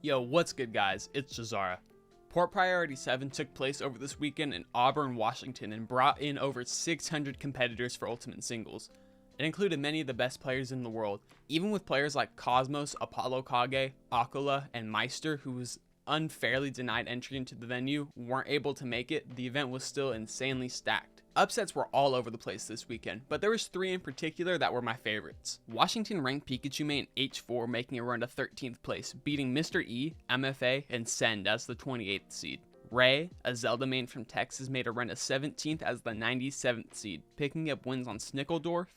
Yo, what's good guys? It's Jazara. Port Priority 7 took place over this weekend in Auburn, Washington and brought in over 600 competitors for Ultimate Singles. It included many of the best players in the world, even with players like Cosmos, Apollo Kage, Akula, and Meister, who was unfairly denied entry into the venue, weren't able to make it. The event was still insanely stacked. Upsets were all over the place this weekend, but there was 3 in particular that were my favorites. Washington ranked Pikachu main H4, making a run to 13th place, beating Mr. E, MFA, and Send as the 28th seed. Ray, a Zelda main from Texas, made a run to 17th as the 97th seed, picking up wins on Snickledorf,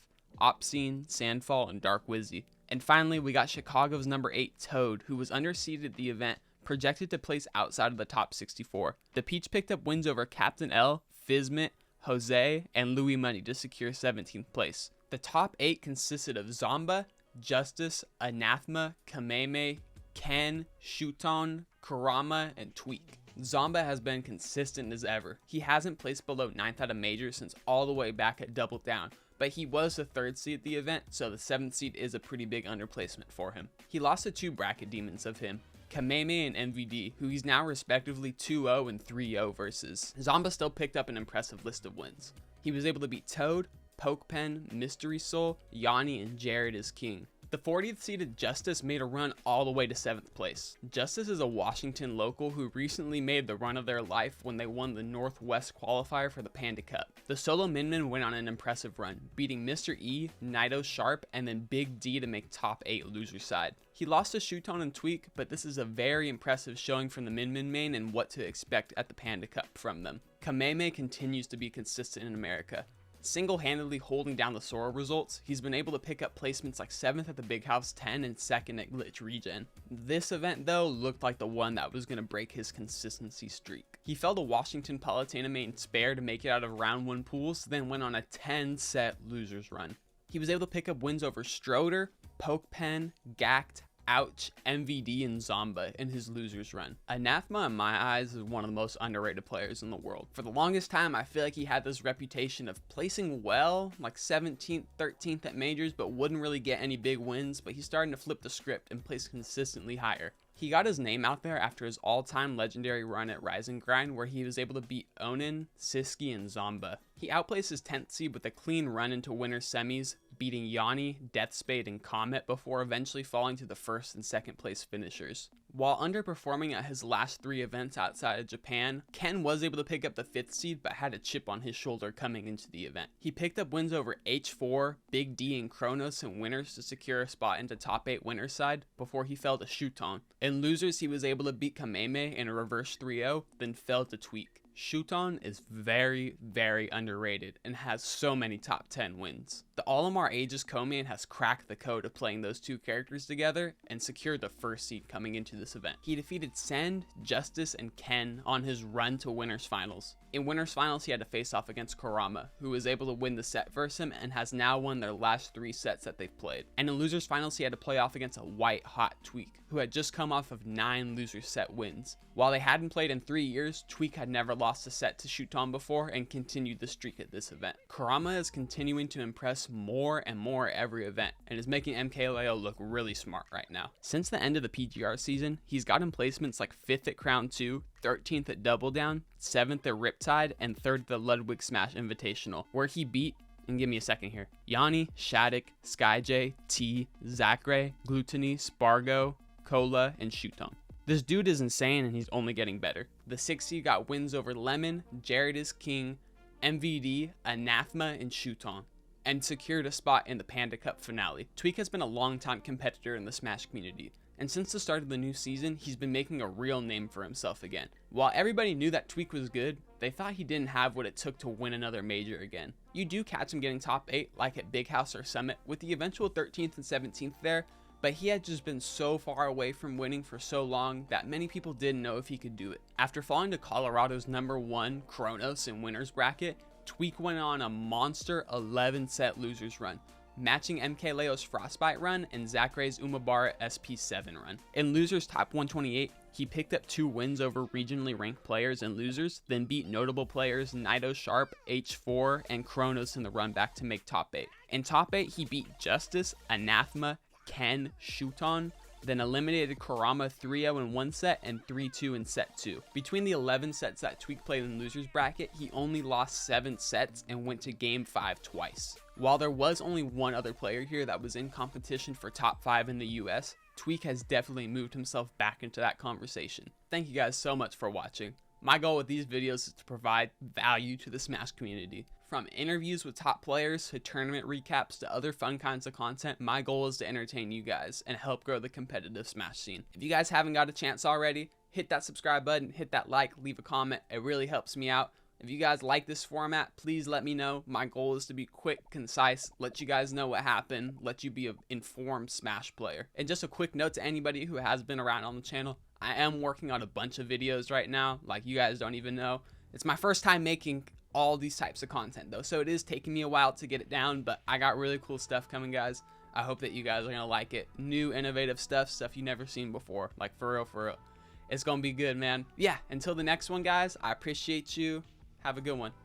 Opsine, Sandfall, and Dark Wizzy. And finally, we got Chicago's number 8 Toad, who was underseeded at the event, projected to place outside of the top 64. The Peach picked up wins over Captain L, Fizmit, Jose, and Louis Money to secure 17th place. The top 8 consisted of Zomba, Justice, Anathema, Kameme, Ken, Shuton, Kurama, and Tweek. Zomba has been consistent as ever. He hasn't placed below 9th at a major since all the way back at Double Down, but he was the 3rd seed at the event, so the 7th seed is a pretty big underplacement for him. He lost to 2 bracket demons of him, Kameme and MVD, who he's now respectively 2-0 and 3-0 versus. Zomba still picked up an impressive list of wins. He was able to beat Toad, Pokepen, Mystery Soul, Yanni, and Jared is King. The 40th seeded Justice made a run all the way to 7th place. Justice is a Washington local who recently made the run of their life when they won the Northwest qualifier for the Panda Cup. The solo Min went on an impressive run, beating Mr. E, Nido Sharp, and then Big D to make top 8 loser side. He lost to Shuton and Tweek, but this is a very impressive showing from the Min main and what to expect at the Panda Cup from them. Kameme continues to be consistent in America. Single-handedly holding down the Sora results, he's been able to pick up placements like 7th at the Big House 10 and 2nd at Glitch Regen. This event though looked like the one that was going to break his consistency streak. He fell to Washington Palutena main Spare to make it out of round 1 pools, then went on a 10-set losers run. He was able to pick up wins over Stroder, Pokepen, Gact, Ouch, MVD, and Zomba in his losers run. Anathema, in my eyes, is one of the most underrated players in the world. For the longest time, I feel like he had this reputation of placing well, like 17th, 13th at majors, but wouldn't really get any big wins, but he's starting to flip the script and place consistently higher. He got his name out there after his all-time legendary run at Rise and Grind, where he was able to beat Onin, Siski, and Zomba. He outplaced his 10th seed with a clean run into winner semis, beating Yanni, Deathspade, and Comet before eventually falling to the 1st and 2nd place finishers. While underperforming at his last 3 events outside of Japan, Ken was able to pick up the 5th seed but had a chip on his shoulder coming into the event. He picked up wins over H4, Big D, and Kronos in winners to secure a spot into top 8 winners side before he fell to Shuton. In losers, he was able to beat Kameme in a reverse 3-0, then fell to Tweek. Shuton is very, very underrated and has so many top 10 wins. The Olimar Aegis co-main has cracked the code of playing those 2 characters together and secured the 1st seed coming into this event. He defeated Send, Justice, and Ken on his run to winners finals. In winners finals, he had to face off against Kurama, who was able to win the set versus him and has now won their last 3 sets that they've played. And in losers finals, he had to play off against a white hot Tweek, who had just come off of 9 loser set wins. While they hadn't played in 3 years, Tweek had never lost a set to Shuton before and continued the streak at this event. Kurama is continuing to impress more and more every event and is making MKLeo look really smart right now. Since the end of the PGR season, he's gotten placements like 5th at Crown 2, 13th at Double Down, 7th at Riptide, and 3rd at the Ludwig Smash Invitational, where he beat, and give me a second here, Yanni, Shattuck, Skyj, T, Zachary, Gluttony, Spargo, Cola, and Shuton. This dude is insane and he's only getting better. The 6th seed got wins over Lemon, Jared is King, MVD, Anathema, and Shuton, and secured a spot in the Panda Cup finale. Tweek has been a long-time competitor in the Smash community, and since the start of the new season, he's been making a real name for himself again. While everybody knew that Tweek was good, they thought he didn't have what it took to win another major again. You do catch him getting top 8, like at Big House or Summit, with the eventual 13th and 17th there, but he had just been so far away from winning for so long that many people didn't know if he could do it. After falling to Colorado's number 1 Kronos in winners bracket, Tweek went on a monster 11-set losers run, matching MKLeo's Frostbite run and Zachary's Umabara SP7 run. In losers top 128, he picked up 2 wins over regionally ranked players in losers, then beat notable players Nido Sharp, H4, and Kronos in the run back to make top 8. In top 8, he beat Justice, Anathema, Ken, Shuton, then eliminated Kurama 3-0 in one set and 3-2 in set 2. Between the 11 sets that Tweek played in the losers bracket, he only lost 7 sets and went to game 5 twice. While there was only one other player here that was in competition for top 5 in the US, Tweek has definitely moved himself back into that conversation. Thank you guys so much for watching. My goal with these videos is to provide value to the Smash community. From interviews with top players to tournament recaps to other fun kinds of content, my goal is to entertain you guys and help grow the competitive Smash scene. If you guys haven't got a chance already, hit that subscribe button, hit that like, leave a comment. It really helps me out. If you guys like this format, please let me know. My goal is to be quick, concise, let you guys know what happened, let you be an informed Smash player. And just a quick note to anybody who has been around on the channel, I am working on a bunch of videos right now, like you guys don't even know. It's my first time making all these types of content though, so it is taking me a while to get it down, but I got really cool stuff coming, guys. I hope that you guys are gonna like it. New, innovative stuff you never seen before, like for real. It's gonna be good, man. Yeah, until the next one, guys, I appreciate you. Have a good one.